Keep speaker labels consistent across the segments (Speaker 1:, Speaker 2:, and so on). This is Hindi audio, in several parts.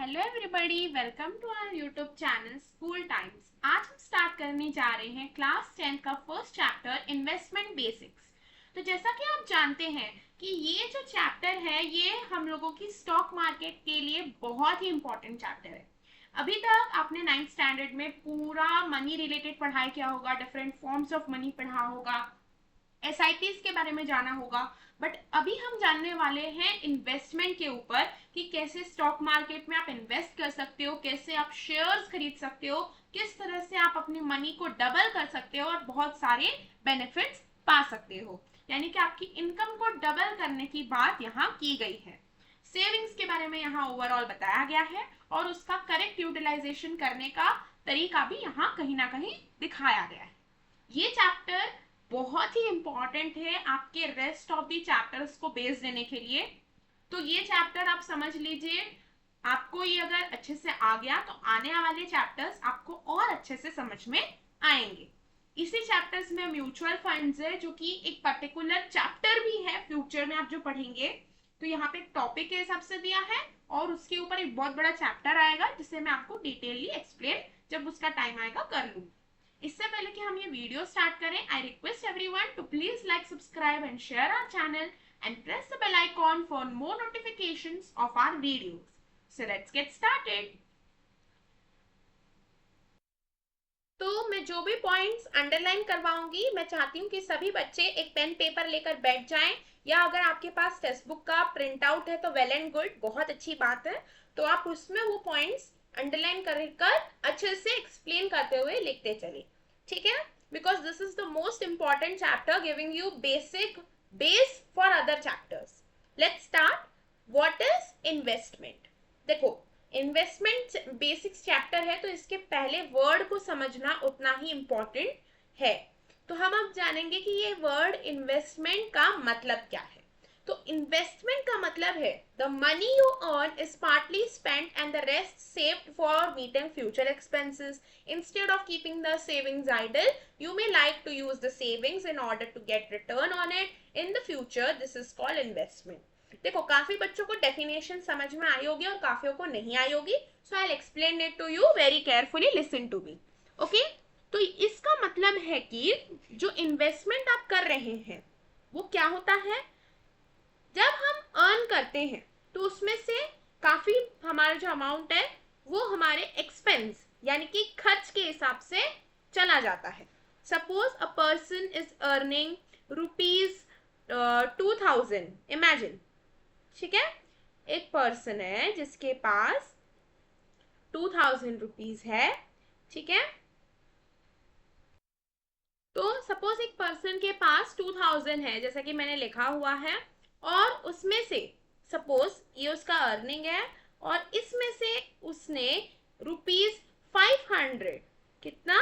Speaker 1: Hello everybody, welcome to our YouTube channel school times. आज हम स्टार्ट करने जा रहे हैं क्लास 10 का फर्स्ट चैप्टर इन्वेस्टमेंट बेसिक्स। तो जैसा कि आप जानते हैं कि ये जो चैप्टर है ये हम लोगों की स्टॉक मार्केट के लिए बहुत ही इंपॉर्टेंट चैप्टर है। अभी तक आपने 9th स्टैंडर्ड में पूरा मनी रिलेटेड पढ़ाई किया होगा, डिफरेंट फॉर्म्स ऑफ मनी पढ़ा होगा, एसआईपीज के बारे में जाना होगा। बट अभी हम जानने वाले हैं इन्वेस्टमेंट के ऊपर कि कैसे स्टॉक मार्केट में आप इन्वेस्ट कर सकते हो, कैसे आप शेयर्स खरीद सकते हो, किस तरह से आप अपनी मनी को डबल कर सकते हो और बहुत सारे बेनिफिट्स पा सकते हो। यानी कि आपकी इनकम को डबल करने की बात यहाँ की गई है। सेविंग्स के बारे में यहाँ ओवरऑल बताया गया है और उसका करेक्ट यूटिलाइजेशन करने का तरीका भी यहाँ कहीं ना कहीं दिखाया गया है। ये चैप्टर बहुत ही इंपॉर्टेंट है आपके रेस्ट ऑफ दी चैप्टर्स को बेस देने के लिए। तो ये चैप्टर आप समझ लीजिए, आपको ये अगर अच्छे से आ गया तो आने वाले चैप्टर्स आपको और अच्छे से समझ में आएंगे। इसी चैप्टर्स में म्यूचुअल फंड्स है जो कि एक पर्टिकुलर चैप्टर भी है, फ्यूचर में आप जो पढ़ेंगे तो यहाँ पे टॉपिक के हिसाब से दिया है और उसके ऊपर एक बहुत बड़ा चैप्टर आएगा जिसे मैं आपको डिटेलली एक्सप्लेन जब उसका टाइम आएगा कर लूंगी। इससे पहले कि हम ये वीडियो स्टार्ट करें, I request everyone to please like, subscribe and share our channel and press the bell icon for more notifications of our videos. So let's get started. तो मैं जो भी पॉइंट्स अंडरलाइन करवाऊंगी मैं चाहती हूँ कि सभी बच्चे एक पेन पेपर लेकर बैठ जाएं, या अगर आपके पास टेक्स्ट बुक का प्रिंट आउट है तो वेल एंड गुड, बहुत अच्छी बात है। तो आप उसमें वो पॉइंट्स अंडरलाइन कर अच्छे से एक्सप्लेन करते हुए लिखते चलिए, ठीक है? Because this is the most important chapter giving you basic base for other chapters. Let's start. What is investment? देखो, इन्वेस्टमेंट बेसिक्स चैप्टर है तो इसके पहले वर्ड को समझना उतना ही इंपॉर्टेंट है। तो हम अब जानेंगे कि ये वर्ड इन्वेस्टमेंट का मतलब क्या है। तो इन्वेस्टमेंट का मतलब है the money you earn is partly spent and the rest saved for meeting future expenses. Instead of keeping the savings idle, you may like to use the savings in order to get return on it in the future. This is called investment. देखो, काफी बच्चों को डेफिनेशन समझ में आई होगी और काफियों को नहीं आई होगी, so I'll explain it to you very carefully. Listen to me. Okay? तो इसका मतलब है कि जो इन्वेस्टमेंट आप कर रहे हैं वो क्या होता है, जब हम अर्न करते हैं तो उसमें से काफी हमारा जो अमाउंट है वो हमारे एक्सपेंस यानी कि खर्च के हिसाब से चला जाता है। Suppose a person is earning ₹2000, imagine, ठीक है? एक पर्सन है जिसके पास 2000 रुपीज है, ठीक है? तो सपोज एक पर्सन के पास 2000 है जैसा कि मैंने लिखा हुआ है, और उसमें से सपोज ये उसका अर्निंग है और इसमें से उसने ₹500, कितना?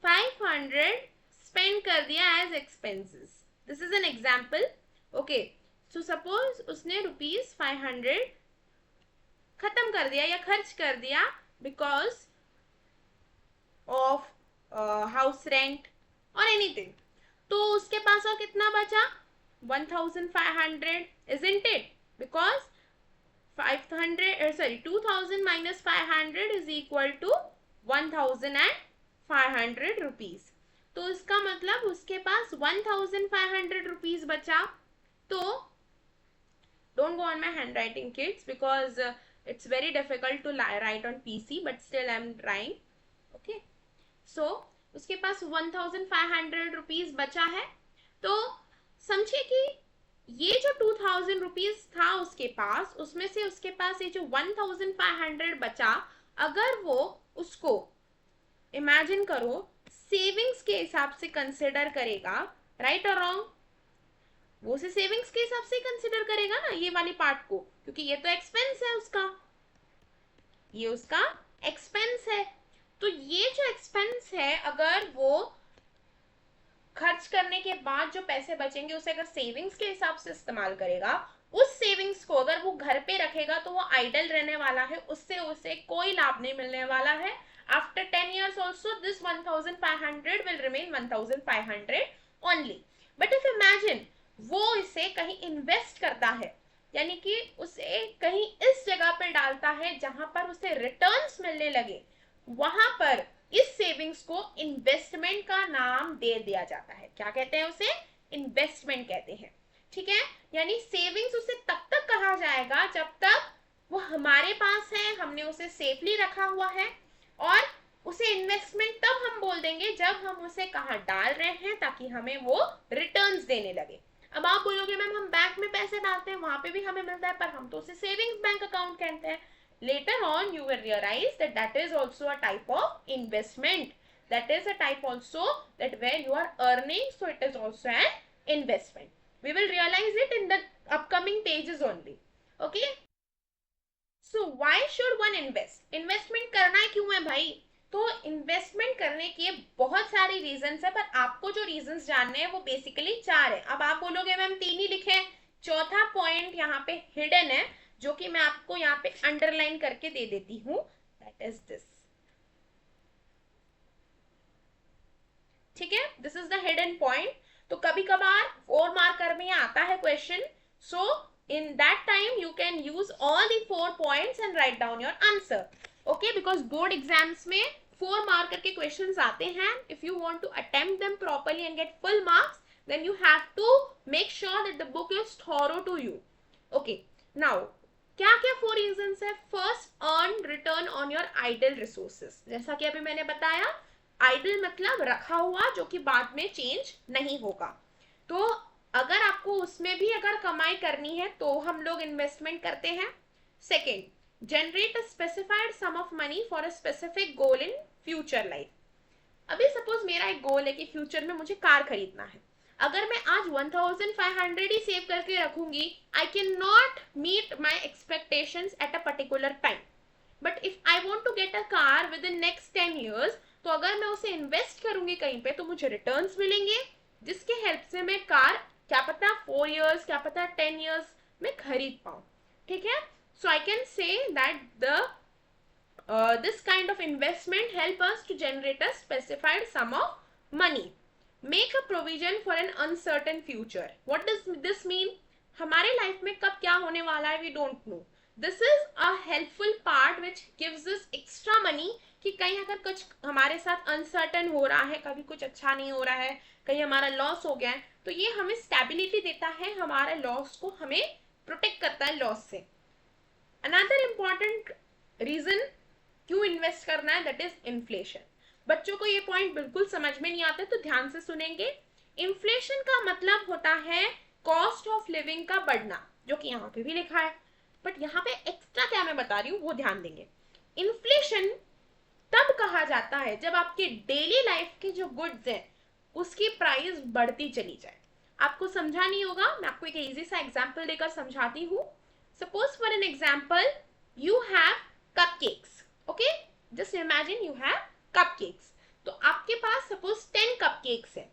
Speaker 1: ₹500 स्पेंड कर दिया as expenses. This is an example. Okay, so suppose उसने ₹500 खत्म कर दिया या खर्च कर दिया बिकॉज ऑफ हाउस रेंट और एनीथिंग। तो उसके पास और कितना बचा? 1500, isn't it? Because 2000 minus 500 is equal to 1500 rupees. तो इसका मतलब उसके पास 1500 rupees बचा। तो don't go on my handwriting, kids, because it's very difficult to write on PC, but still I'm trying. Okay, so उसके पास 1500 rupees बचा है। तो समझिए कि ये जो 2000 रुपीज था उसके पास, उसमें से उसके पास ये जो 1500 बचा, अगर वो उसको इमेजिन करो सेविंग्स के हिसाब से कंसिडर करेगा, राइट और रॉन्ग? वो उसे सेविंग्स के हिसाब से कंसिडर करेगा ना ये वाली पार्ट को, क्योंकि ये तो एक्सपेंस है उसका, ये उसका एक्सपेंस है। तो ये जो एक्सपेंस है अगर वो खर्च करने के बाद जो पैसे बचेंगे उसे अगर सेविंग्स के हिसाब से इस्तेमाल करेगा, उस सेविंग्स को अगर वो घर पे रखेगा तो वो आइडल रहने वाला है, उससे उसे कोई लाभ नहीं मिलने वाला है। After 10 years also this 1500 will remain 1500 only. But if imagine वो इसे कहीं इन्वेस्ट करता है, यानी कि उसे कहीं इस जगह पे डालता है जहां पर उसे रिटर्न्स मिलने लगे, वहां पर इस सेविंग्स को इन्वेस्टमेंट का नाम दे दिया जाता है। क्या कहते हैं उसे? इन्वेस्टमेंट कहते हैं। ठीक है, यानी सेविंग्स उसे तब तक कहा जाएगा जब तक वो हमारे पास है, हमने उसे सेफली रखा हुआ है, और उसे इन्वेस्टमेंट तब हम बोल देंगे जब हम उसे कहाँ डाल रहे हैं ताकि हमें वो रिटर्न्स देने लगे। अब आप बोलोगे मैम हम बैंक में पैसे डालते हैं वहां पे भी हमें मिलता है, पर हम तो उसे सेविंग्स बैंक अकाउंट कहते हैं। Later on you will realize that that is also a type of investment. That is a type also that where you are earning, so it is also an investment. We will realize it in the upcoming pages only. Okay? So why should one invest? Investment करना क्यों है भाई? तो इन्वेस्टमेंट करने के बहुत सारे रीजंस है, पर आपको जो रीजंस जानने हैं वो बेसिकली 4 है। अब आप बोलोगे मैम 3 ही लिखे, चौथा पॉइंट यहाँ पे हिडन है जो कि मैं आपको यहाँ पे अंडरलाइन करके दे देती हूं, दैट इज दिस। ठीक है, this is the hidden point. तो कभी कभार 4 मार्कर में आता है question, so in that time you can use all the 4 points and write down your answer. Okay, because board exams में 4 मार्कर के क्वेश्चंस आते हैं। If you want to attempt them properly and get full marks, then you have to make sure that the book is thorough to you. Okay, now क्या क्या 4 रीजंस है? First, earn return on your idle resources. जैसा कि अभी मैंने बताया, आइडल मतलब रखा हुआ जो कि बाद में चेंज नहीं होगा। तो अगर आपको उसमें भी अगर कमाई करनी है तो हम लोग इन्वेस्टमेंट करते हैं। Second, generate a specified sum of money for a specific goal in future life. अभी सपोज मेरा एक गोल है कि फ्यूचर में मुझे कार खरीदना है। अगर मैं आज 1500 ही सेव करके रखूंगी, I can not meet my expectations at a particular time. But if I want to get a car within next 10 years, तो अगर मैं उसे इन्वेस्ट करूंगी कहीं पे तो मुझे रिटर्न्स मिलेंगे, जिसके हेल्प से मैं कार क्या पता 4 years, क्या पता 10 years में खरीद पाऊं। ठीक है, so I can say that the this kind of investment help us to generate a specified sum of money. Make a provision for an uncertain future. What does this mean? हमारे लाइफ में कब क्या होने वाला है we don't know. This is a helpful part which gives us extra money कि कहीं अगर कुछ हमारे साथ uncertain हो रहा है, कभी कुछ अच्छा नहीं हो रहा है, कहीं हमारा लॉस हो गया है, तो ये हमें स्टेबिलिटी देता है, हमारे लॉस को हमें प्रोटेक्ट करता है लॉस से। Another important reason क्यों इन्वेस्ट करना है, दैट इज इन्फ्लेशन। बच्चों को ये पॉइंट बिल्कुल समझ में नहीं आता, तो ध्यान से सुनेंगे। इन्फ्लेशन का मतलब होता है कॉस्ट ऑफ लिविंग का बढ़ना, जो कि यहाँ पे भी लिखा है, बट यहाँ पे एक्स्ट्रा क्या मैं बता रही हूँ वो ध्यान देंगे। इन्फ्लेशन तब कहा जाता है जब आपके डेली लाइफ के जो गुड्स हैं उसकी प्राइस बढ़ती चली जाए। आपको समझा नहीं होगा, मैं आपको एक इजी सा एग्जाम्पल देकर समझाती हूँ। Suppose for an example you have cupcakes. Okay, just imagine you have cupcakes. तो आपके पास suppose 10 cupcakes है।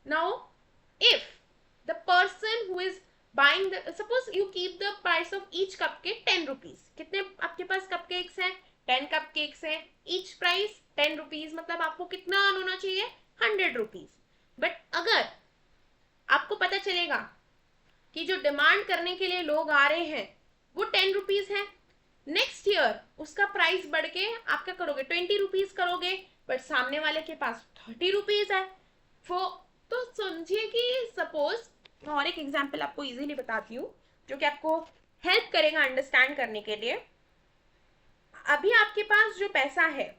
Speaker 1: Now, if the person who is buying the, suppose you keep the price of each cupcake 10 rupees. कितने आपके पास cupcakes हैं? 10 cupcakes हैं। Each price 10 rupees, मतलब आपको कितना earn होना चाहिए? 100 rupees. But अगर आपको पता चलेगा कि जो डिमांड करने के लिए लोग आ रहे हैं वो 10 रुपीज है, नेक्स्ट ईयर उसका प्राइस बढ़ के आप क्या करोगे 20 रुपीज करोगे, बट सामने वाले के पास 30 रुपीज है। तो समझिए कि सपोज और एक एग्जांपल आपको इजीली बताती हूँ जो कि आपको हेल्प करेगा अंडरस्टैंड करने के लिए। अभी आपके पास जो पैसा है,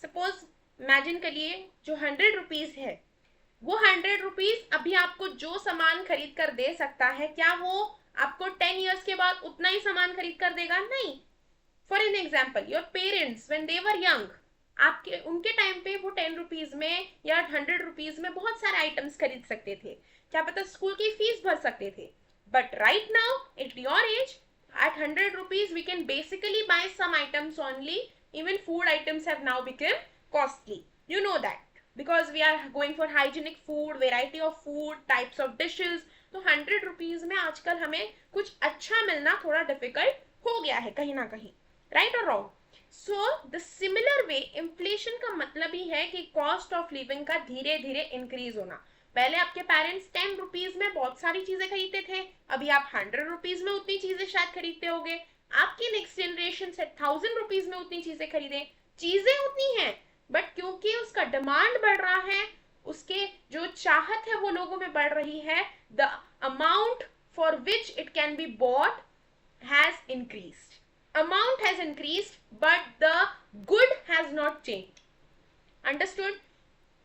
Speaker 1: सपोज इमेजिन करिए जो 100 रुपीज है, वो 100 रुपीज अभी आपको जो सामान खरीद कर दे सकता है, क्या वो आपको 10 इयर्स के बाद उतना ही सामान खरीद कर देगा? नहीं। For an example, your parents when they were young, आपके उनके टाइम पे वो 10 रुपीज में या 100 रुपीज में बहुत सारे आइटम्स खरीद सकते थे, क्या पता स्कूल की फीस भर सकते थे। But right now at your age, at 100 rupees we can basically buy some items only. Even food items have now become costly, you know that, because we are going for hygienic food, variety of food, types of dishes. तो 100 रुपीज में आजकल हमें कुछ अच्छा मिलना थोड़ा डिफिकल्ट हो गया है कहीं ना कहीं, राइट और wrong. So the similar way inflation का मतलब ही है कि कॉस्ट ऑफ लिविंग का धीरे धीरे इंक्रीज होना। पहले आपके पेरेंट्स 10 रुपीज में बहुत सारी चीजें खरीदते थे, अभी आप 100 रुपीज में उतनी चीजें शायद खरीदते होगे। आपकी नेक्स्ट जनरेशन जनरेशन से 1000 रुपीज में उतनी चीजें खरीदें, चीजें उतनी हैं, बट क्योंकि उसका डिमांड बढ़ रहा है, उसके जो चाहत है वो लोगों में बढ़ रही है, the amount for which it can be bought has increased. Amount has increased but the good has not changed. Understood?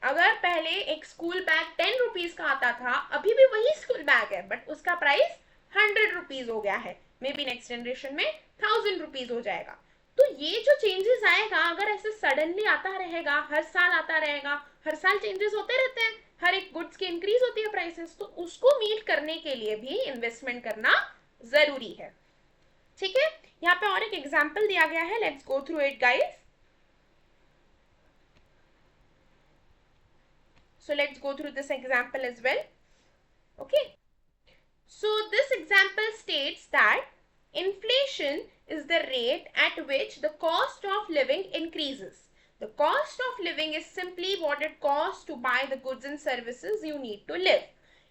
Speaker 1: अगर पहले एक स्कूल बैग 10 रुपीज का आता था, अभी भी वही स्कूल बैग है बट उसका प्राइस 100 रुपीज हो गया है, मे बी नेक्स्ट जनरेशन में 1000 रुपीज हो जाएगा. तो ये जो चेंजेस आएगा, अगर ऐसे सडनली आता रहेगा, हर साल आता रहेगा, हर साल चेंजेस होते रहते हैं, हर एक गुड्स की इंक्रीज होती है प्राइसेस, तो उसको मीट करने के लिए भी इन्वेस्टमेंट करना जरूरी है. ठीक है, यहाँ पे और एक एग्जाम्पल दिया गया है, let's go through it guys. So let's go through this example as well. Okay, so this example states that inflation is the rate at which the cost of living increases. The cost of living is simply what it costs to buy the goods and services you need to live.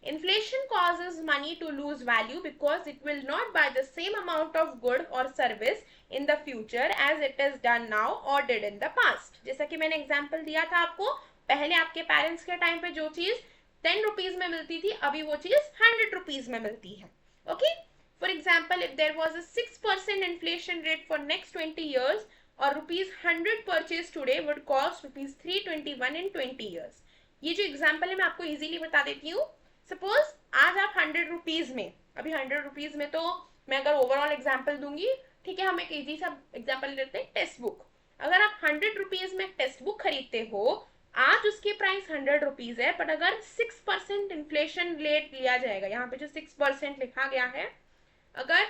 Speaker 1: Inflation causes money to lose value because it will not buy the same amount of good or service in the future as it is done now or did in the past. जैसा कि मैंने एग्जाम्पल दिया था आपको, पहले आपके पेरेंट्स के टाइम पे जो चीज 10 रुपीज में मिलती थी, अभी वो चीज 100 रुपीज में मिलती है. Okay, for example, if there was a 6% inflation rate for next 20 years और ₹100 purchase today would cost ₹321 in 20 years. ये जो एग्जाम्पल है मैं आपको इजीली बता देती हूँ. सपोज आज आप 100 रुपीज में, अभी 100 रुपीज में तो मैं अगर ओवरऑल एग्जाम्पल दूंगी, ठीक है, हम एक इजी सा एग्जाम्पल लेते हैं, टेक्स्ट बुक. अगर आप 100 रुपीज में टेक्स्ट बुक खरीदते हो, आज उसकी प्राइस 100 रुपीज है, बट अगर 6% इन्फ्लेशन रेट लिया जाएगा, यहाँ पे जो 6% लिखा गया है, अगर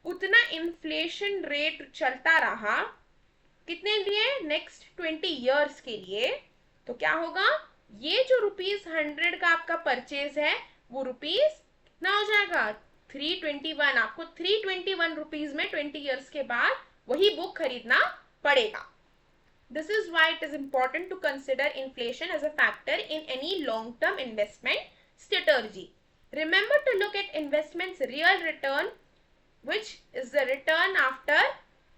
Speaker 1: उतना इन्फ्लेशन रेट चलता रहा, कितने लिए, नेक्स्ट 20 years के लिए, तो क्या होगा, ये जो ₹100 का आपका परचेज है, वो रुपीज कितना हो जाएगा, 321. आपको 321 रुपीज में 20 years के बाद वही बुक खरीदना पड़ेगा. This is why it is important to consider inflation as a factor in any long-term investment strategy. Remember to look at investment's real return, which is the return after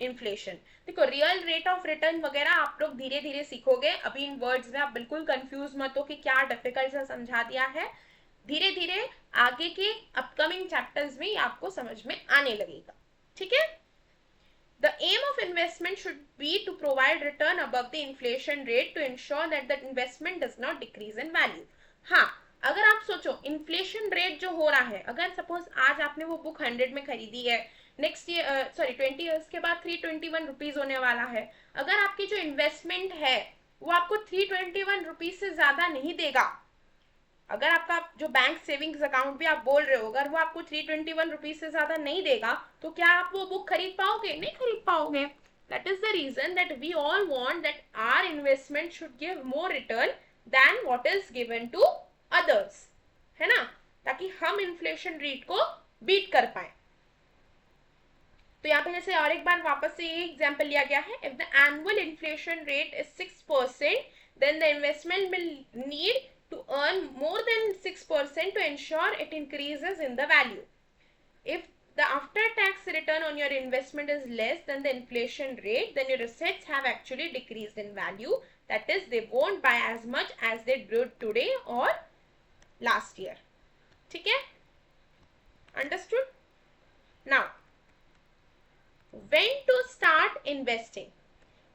Speaker 1: inflation. देखो, रियल रेट ऑफ रिटर्न वगैरह आप लोग धीरे धीरे सीखोगे, अभी इन वर्ड्स में आप बिल्कुल कंफ्यूज मत हो कि क्या डिफिकल्ट से समझा दिया है. धीरे धीरे आगे के अपकमिंग चैप्टर्स में आपको समझ में आने लगेगा. ठीक है, the aim of investment should be to provide return above the inflation rate to ensure that the investment does not decrease in value. हाँ, अगर आप सोचो इन्फ्लेशन रेट जो हो रहा है, अगर सपोज आज आपने वो बुक 100 में खरीदी है, नेक्स्ट ईयर 20 years के बाद 321 रुपीज होने वाला है, अगर आपकी जो इन्वेस्टमेंट है वो आपको 321 रुपीज से ज्यादा नहीं देगा, अगर आपका जो बैंक सेविंग्स अकाउंट भी आप बोल रहे हो, अगर वो आपको 321 रुपीज से ज्यादा नहीं देगा, तो क्या आप वो बुक खरीद पाओगे, नहीं खरीद पाओगे. That is the reason that we all want that our investment should give more return than what is given to others, है ना, ताकि हम इन्फ्लेशन रेट को बीट कर पाए. तो यहाँ पे जैसे और एक बार वापस से ये एग्जांपल लिया गया है, if the annual inflation rate is 6%, then the investment will need to earn more than 6% to ensure it increases in the value. If the after tax return on your investment is less than the inflation rate, then your assets have actually decreased in value. That is, they won't buy as much as they did today or last year. ठीक है, understood? Now, when to start investing?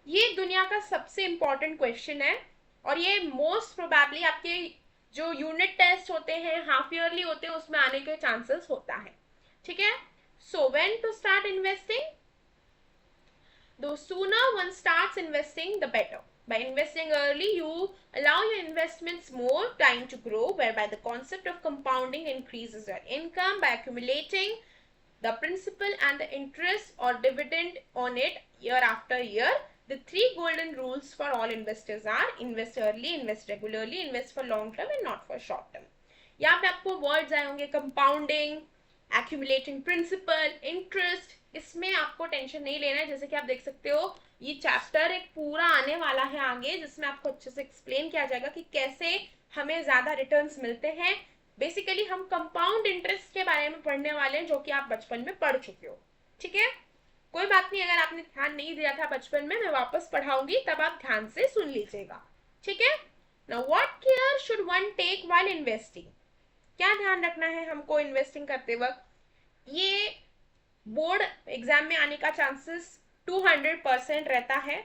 Speaker 1: ये दुनिया का सबसे इंपॉर्टेंट क्वेश्चन है, और ये मोस्ट प्रोबेबली आपके जो यूनिट टेस्ट होते हैं, हाफ ईयरली होते हैं, उसमें आने के चांसेस होता है. ठीक है, so when to start investing? The sooner one starts investing, the better. By investing early, you allow your investments more time to grow, whereby the concept of compounding increases your income by accumulating the principal and the interest or dividend on it year after year. The three golden rules for all investors are: invest early, invest regularly, invest for long term and not for short term. यहाँ पे आपको वर्ड्स आए होंगे कंपाउंडिंग, accumulating principal, interest. इसमें आपको टेंशन नहीं लेना है. जैसे कि आप देख सकते हो, ये चैप्टर एक पूरा आने वाला है आगे, जिसमें आपको अच्छे से एक्सप्लेन किया जाएगा कि कैसे हमें ज्यादा रिटर्न्स मिलते हैं. बेसिकली हम कंपाउंड इंटरेस्ट के बारे में पढ़ने वाले हैं, जो कि आप बचपन में पढ़ चुके हो. ठीक है, कोई बात नहीं. कि अगर आपने ध्यान नहीं दिया था बचपन में, मैं वापस पढ़ाऊंगी, तब आप ध्यान से सुन लीजिएगा, ठीक है। Now what care should one take while investing, क्या ध्यान रखना है हमको इन्वेस्टिंग करते वक्त। ये बोर्ड एग्जाम में आने का चांसेस 200% रहता है,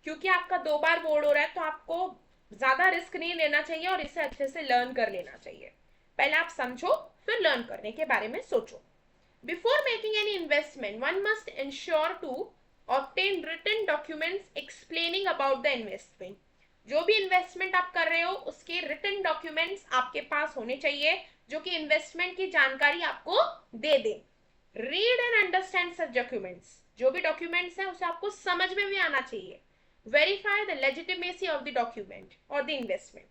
Speaker 1: क्योंकि आपका 2 बार बोर्ड हो रहा है, तो आपको ज्यादा रिस्क नहीं लेना चाहिए और इसे अच्छे से लर्न कर लेना चाहिए। पहले आप समझो, फिर लर्न करने के बारे में सोचो। Before making any investment, one must ensure to obtain written documents explaining about the investment. जो भी इन्वेस्टमेंट आप कर रहे हो उसके रिटन डॉक्यूमेंट्स आपके पास होने चाहिए, जो कि इन्वेस्टमेंट की जानकारी आपको दे दे। Read and understand such documents, जो भी डॉक्यूमेंट्स हैं उसे आपको समझ में भी आना चाहिए। Verify the legitimacy of the document और द इन्वेस्टमेंट।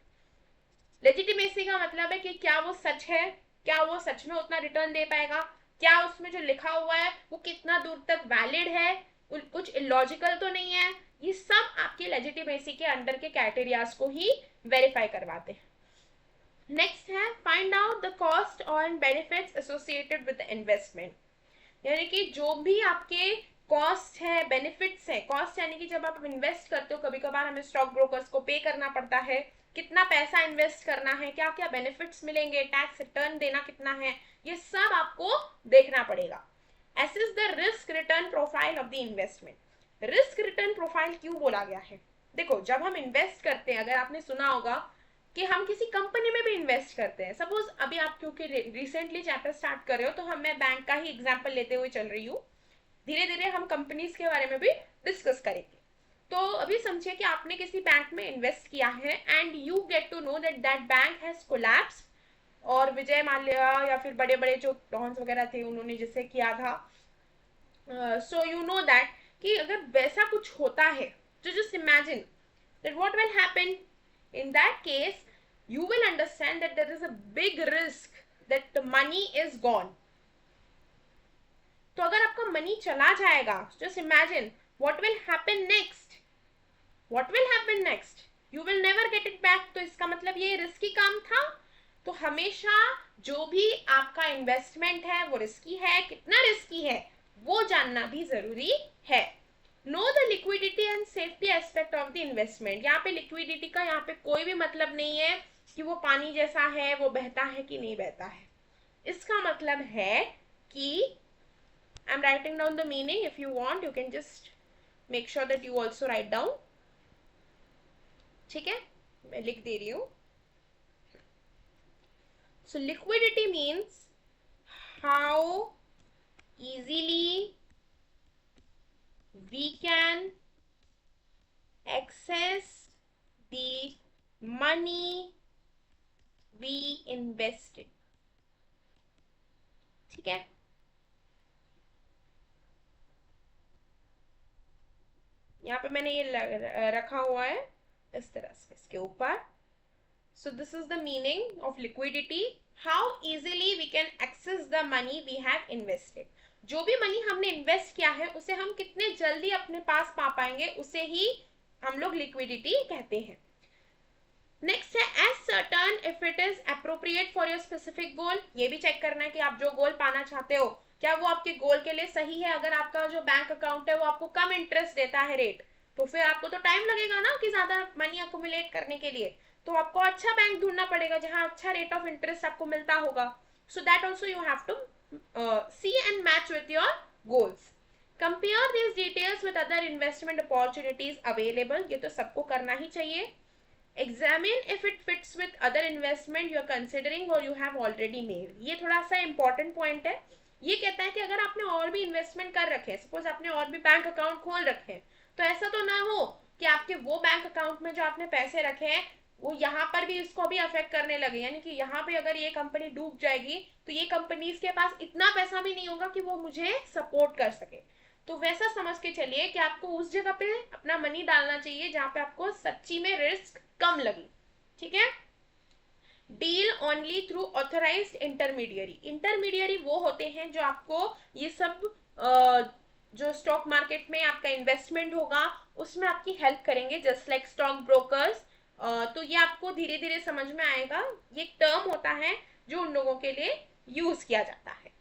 Speaker 1: लेजिटिमेसी का मतलब है कि क्या वो सच है, क्या वो सच में उतना रिटर्न दे पाएगा, क्या उसमें जो लिखा हुआ है वो कितना दूर तक वैलिड है, कुछ इलॉजिकल तो नहीं है। ये सब आपके लेजिटिमेसी के अंडर के क्राइटेरियाज को ही वेरीफाई करवाते हैं। नेक्स्ट है फाइंड आउट द कॉस्ट और benefits associated with the investment, यानी कि जो भी आपके कॉस्ट है, बेनिफिट्स है। कॉस्ट यानी कि जब आप इन्वेस्ट करते हो, कभी कभार हमें स्टॉक ब्रोकर्स को पे करना पड़ता है, कितना पैसा इन्वेस्ट करना है, क्या क्या बेनिफिट्स मिलेंगे, टैक्स रिटर्न देना कितना है, ये सब आपको देखना पड़ेगा। Assess the risk return profile of the investment. Risk return profile क्यों बोला गया है? देखो, जब हम इन्वेस्ट करते हैं, अगर आपने सुना होगा कि हम किसी कंपनी में भी इन्वेस्ट करते हैं, सपोज अभी आप क्योंकि रिसेंटली चैप्टर स्टार्ट कर रहे हो, तो मैं बैंक का ही एग्जाम्पल लेते हुए चल रही हूँ, धीरे धीरे हम कंपनीज के बारे में भी डिस्कस करेंगे। तो अभी समझिए कि आपने किसी बैंक में इन्वेस्ट किया है and you get to know that that bank has collapsed, और विजय माल्या या फिर बड़े बड़े जो डॉन्स वगैरह थे उन्होंने जिससे किया था, सो यू नो दैट कि अगर वैसा कुछ होता है, तो just imagine that what will happen in that case. You will understand that there is a big risk that the money is gone. तो अगर आपका मनी चला जाएगा, just imagine what will happen next. What will happen next? You will never get it back. तो इसका मतलब ये रिस्की काम था। तो हमेशा जो भी आपका इन्वेस्टमेंट है वो रिस्की है, कितना रिस्की है वो जानना भी जरूरी है। Know the liquidity and safety aspect of the investment. यहाँ पे लिक्विडिटी का यहाँ पे कोई भी मतलब नहीं है कि वो पानी जैसा है, वो बहता है कि नहीं बहता है। इसका मतलब है कि I'm writing down the meaning. If you want, you can just make sure that you also write down. ठीक है, मैं लिख दे रही हूँ। So liquidity means how easily we can access the money we invested. ठीक है, यहाँ पे मैंने ये रखा हुआ है इस तरह से इसके ऊपर। So this is the meaning of liquidity. How easily we can access the money we have invested. जो भी मनी हमने इन्वेस्ट किया है उसे हम कितने जल्दी अपने पास पा पाएंगे, उसे ही हम लोग लिक्विडिटी कहते हैं। नेक्स्ट है as certain if it is appropriate for your specific goal. ये भी चेक करना है कि आप जो गोल पाना चाहते हो क्या वो आपके गोल के लिए सही है। अगर आपका जो बैंक अकाउंट है वो आपको कम इंटरेस्ट देता है रेट, तो फिर आपको तो टाइम लगेगा ना कि ज्यादा मनी अक्यूमुलेट करने के लिए, तो आपको अच्छा बैंक ढूंढना पड़ेगा जहां अच्छा रेट ऑफ इंटरेस्ट आपको मिलता होगा। So that also you have to see and match with your goals. Compare these details with other investment opportunities available, ये तो सबको करना ही चाहिए। Examine if it fits with other investment you are considering or you have already made. ये थोड़ा सा important point है। ये कहता है कि अगर आपने और भी इन्वेस्टमेंट कर रखे हैं, सपोज आपने और भी बैंक अकाउंट खोल रखे हैं, तो ऐसा तो ना हो कि आपके वो बैंक अकाउंट में जो आपने पैसे रखे हैं वो यहाँ पर भी इसको भी अफेक्ट करने लगे, यानी कि यहाँ पे अगर ये कंपनी डूब जाएगी तो ये कंपनीज के पास इतना पैसा भी नहीं होगा कि वो मुझे सपोर्ट कर सके। तो वैसा समझ के चलिए कि आपको उस जगह पे अपना मनी डालना चाहिए जहां पे आपको सच्ची में रिस्क कम लगे। ठीक है, deal only through authorised intermediary. Intermediary वो होते हैं जो आपको ये सब जो स्टॉक मार्केट में आपका इन्वेस्टमेंट होगा उसमें आपकी हेल्प करेंगे, जस्ट लाइक स्टॉक ब्रोकर्स। तो ये आपको धीरे धीरे समझ में आएगा, ये टर्म होता है जो उन लोगों के लिए यूज किया जाता है।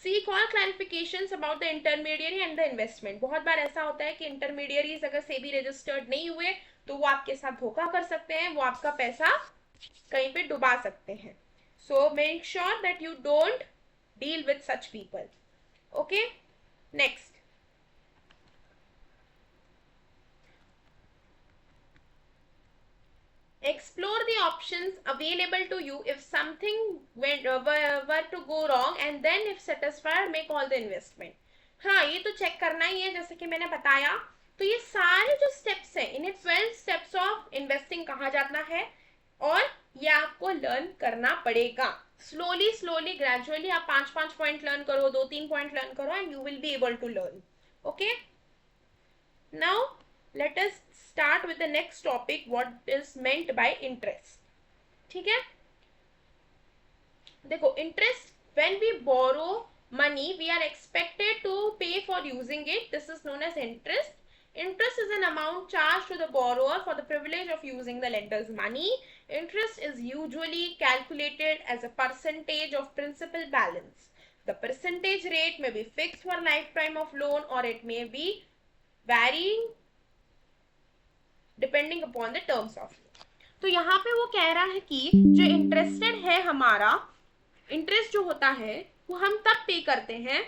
Speaker 1: Seek all clarifications about the intermediary and the investment. बहुत बार ऐसा होता है कि इंटरमीडियरीज अगर सेबी रजिस्टर्ड नहीं हुए तो वो आपके साथ धोखा कर सकते हैं, वो आपका पैसा कहीं पे डुबा सकते हैं. So make sure that you don't deal with such people. Okay, next. Explore the options available to you if something were to go wrong, and then if satisfied make all the investment. हाँ, ये तो चेक करना ही है, जैसे कि मैंने बताया. तो ये सारे जो स्टेप्स हैं, इन्हें 12 स्टेप्स ऑफ इन्वेस्टिंग कहा जाता है, और ये आपको लर्न करना पड़ेगा. स्लोली ग्रेजुअली आप 5 पॉइंट लर्न करो, 2-3 पॉइंट लर्न करो, and you will be able to learn. Okay, now let us start with the next topic, what is meant by interest. ठीक है, देखो interest, when we borrow money we are expected to pay for using it. This is known as interest. Interest is an amount charged to the borrower for the privilege of using the lender's money. Interest is usually calculated as a percentage of principal balance. The percentage rate may be fixed for lifetime of loan or it may be varying depending upon the terms of. तो यहाँ पे वो कह रहा है कि जो इंटरेस्टेड है, हमारा इंटरेस्ट जो होता है वो हम तब पे करते हैं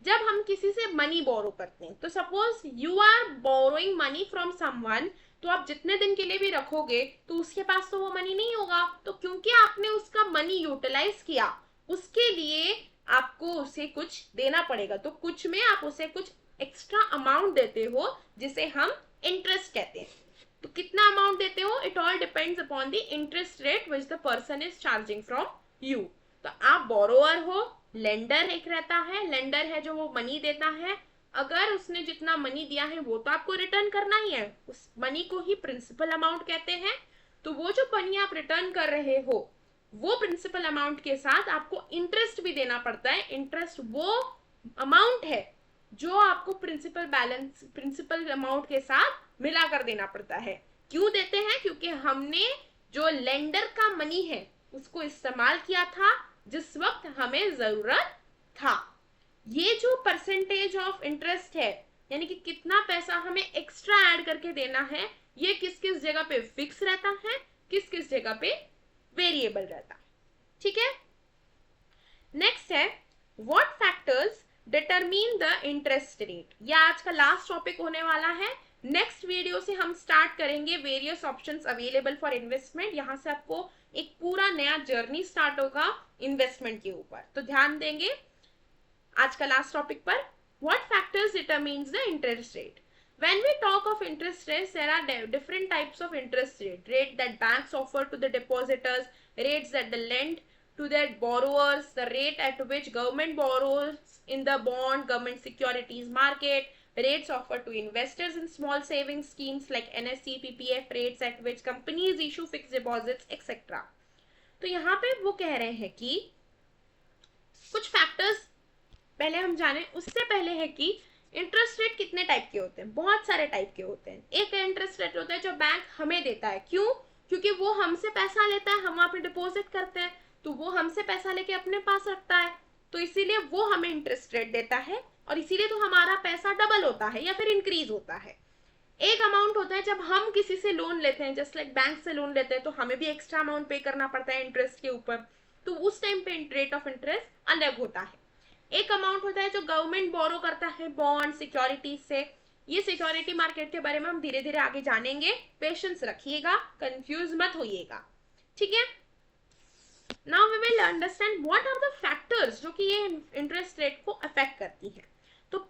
Speaker 1: जब हम किसी से मनी बोरो करते हैं. तो suppose you are borrowing money from someone, तो आप जितने दिन के लिए भी रखोगे तो उसके पास तो वो मनी नहीं होगा. तो क्योंकि आपने उसका मनी यूटिलाइज किया, उसके लिए आपको उसे कुछ देना पड़ेगा. तो कुछ में आप उसे कुछ एक्स्ट्रा अमाउंट देते हो, जिसे हम इंटरेस्ट कहते हैं. तो कितना अमाउंट देते हो, it all depends upon the interest rate which the person is charging from you. तो आप बोरोअर हो, लेंडर एक रहता है, लेंडर है जो वो मनी देता है. अगर उसने जितना मनी दिया है वो तो आपको रिटर्न करना ही है, उस मनी को ही प्रिंसिपल अमाउंट कहते हैं. तो वो जो मनी आप रिटर्न कर रहे हो, वो प्रिंसिपल अमाउंट के साथ आपको इंटरेस्ट भी देना पड़ता है. इंटरेस्ट वो अमाउंट है जो आपको प्रिंसिपल अमाउंट के साथ मिलाकर देना पड़ता है. क्यों देते हैं, क्योंकि हमने जो लेंडर का मनी है उसको इस्तेमाल किया था जिस वक्त हमें जरूरत था. ये जो परसेंटेज ऑफ इंटरेस्ट है, यानी कि कितना पैसा हमें एक्स्ट्रा ऐड करके देना है, ये किस किस जगह पे फिक्स रहता है, किस किस जगह पे वेरिएबल रहता है. ठीक है, नेक्स्ट है what factors determine the interest rate. यह आज का लास्ट टॉपिक होने वाला है. नेक्स्ट वीडियो से हम स्टार्ट करेंगे various options available for investment. यहाँ से आपको एक पूरा नया जर्नी स्टार्ट होगा इन्वेस्टमेंट के ऊपर. तो ध्यान देंगे आज का लास्ट टॉपिक पर. What factors determines the interest rate. When we talk of interest rates, there are different types of interest rate. Rate that banks offer to the depositors, rates that they lend to their borrowers, the rate at which government borrows in the bond, government securities market, rates offered to investors in small savings schemes like NSE, PPF, rates at which companies issue fixed deposits, etc. तो यहाँ पे वो कह रहे हैं कि कुछ फैक्टर्स पहले हम जाने. उससे पहले है कि इंटरेस्ट रेट कितने टाइप के होते हैं. बहुत सारे टाइप के होते हैं. एक इंटरेस्ट रेट होता है जो बैंक हमें देता है. क्यों, क्योंकि वो हमसे पैसा लेता है, हम वहां पे डिपॉजिट करते हैं, तो वो हमसे पैसा लेके अपने पास रखता है, तो इसीलिए वो हमें इंटरेस्ट रेट देता है, और इसीलिए तो हमारा पैसा डबल होता है या फिर इंक्रीज होता है. एक अमाउंट होता है जब हम किसी से लोन लेते हैं, जस्ट लाइक बैंक से लोन लेते हैं, तो हमें भी एक्स्ट्रा अमाउंट पे करना पड़ता है इंटरेस्ट के ऊपर, तो उस टाइम पे रेट ऑफ इंटरेस्ट अलग होता है. एक अमाउंट होता है जो गवर्नमेंट बोरो करता है बॉन्ड सिक्योरिटीज से. ये सिक्योरिटी मार्केट के बारे में हम धीरे धीरे आगे जानेंगे. पेशेंस रखिएगा, कंफ्यूज मत होइएगा. ठीक है, now we will understand what are the factors जो कि ये इंटरेस्ट रेट को अफेक्ट करती है. तो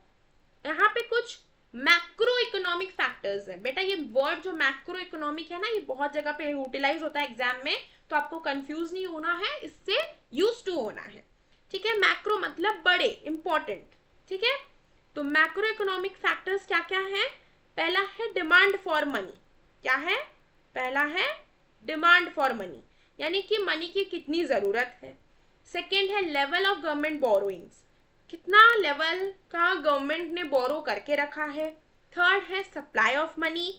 Speaker 1: यहाँ पे कुछ मैक्रो इकोनॉमिक फैक्टर्स है. बेटा ये वर्ड जो मैक्रो इकोनॉमिक है ना, ये बहुत जगह पे यूटिलाइज होता है एग्जाम में, तो आपको कंफ्यूज नहीं होना है, इससे यूज टू होना है. ठीक है, मैक्रो मतलब बड़े, इंपॉर्टेंट. ठीक है, तो मैक्रो इकोनॉमिक फैक्टर्स क्या क्या है. पहला है डिमांड फॉर मनी. क्या है, पहला है डिमांड फॉर मनी, यानी कि मनी की कितनी जरूरत है. सेकेंड है लेवल ऑफ गवर्नमेंट बोरोइंग्स, कितना लेवल का गवर्नमेंट ने बोरो करके रखा है. थर्ड है सप्लाई ऑफ मनी.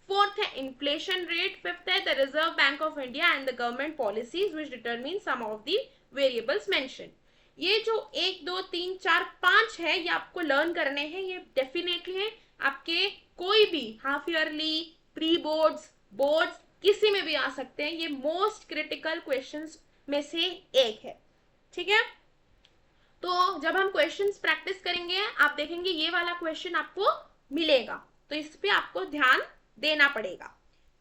Speaker 1: फोर्थ है इन्फ्लेशन रेट. फिफ्थ है the reserve bank of India and the government policies which determine some of the variables mention. ये जो 1 2 3 4 5 है ये आपको लर्न करने हैं, ये डेफिनेटली है आपके कोई भी half yearly, pre boards, boards किसी में भी आ सकते हैं। ये मोस्ट क्रिटिकल क्वेश्चंस में से एक है, ठीक है। तो जब हम क्वेश्चंस प्रैक्टिस करेंगे आप देखेंगे ये वाला क्वेश्चन आपको मिलेगा, तो इस पे आपको ध्यान देना पड़ेगा।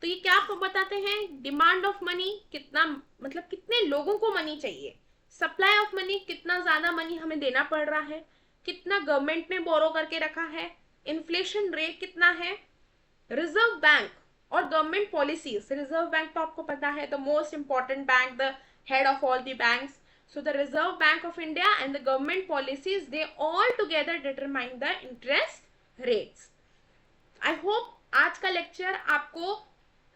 Speaker 1: तो ये क्या आपको बताते हैं, डिमांड ऑफ मनी कितना, मतलब कितने लोगों को मनी चाहिए, सप्लाई ऑफ मनी कितना ज्यादा मनी हमें देना पड़ रहा है, कितना गवर्नमेंट ने बोरो करके रखा है, इन्फ्लेशन रेट कितना है, रिजर्व बैंक और गवर्नमेंट पॉलिसीज। रिजर्व बैंक तो आपको पता है the most important bank, the head of all the banks. So the Reserve Bank of India and the government policies, they all together determine the interest rates. I hope आज का लेक्चर आपको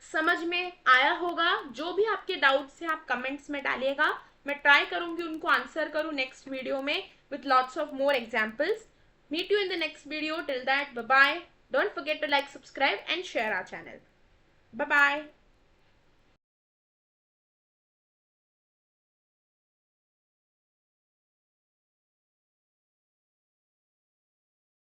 Speaker 1: समझ में आया होगा। जो भी आपके डाउट्स हैं आप कमेंट्स में डालिएगा, मैं ट्राई करूंगी उनको आंसर करूं नेक्स्ट वीडियो में with lots of more examples. Meet you in the next video. Till that, bye bye. Don't forget to like, subscribe and share our channel. Bye bye.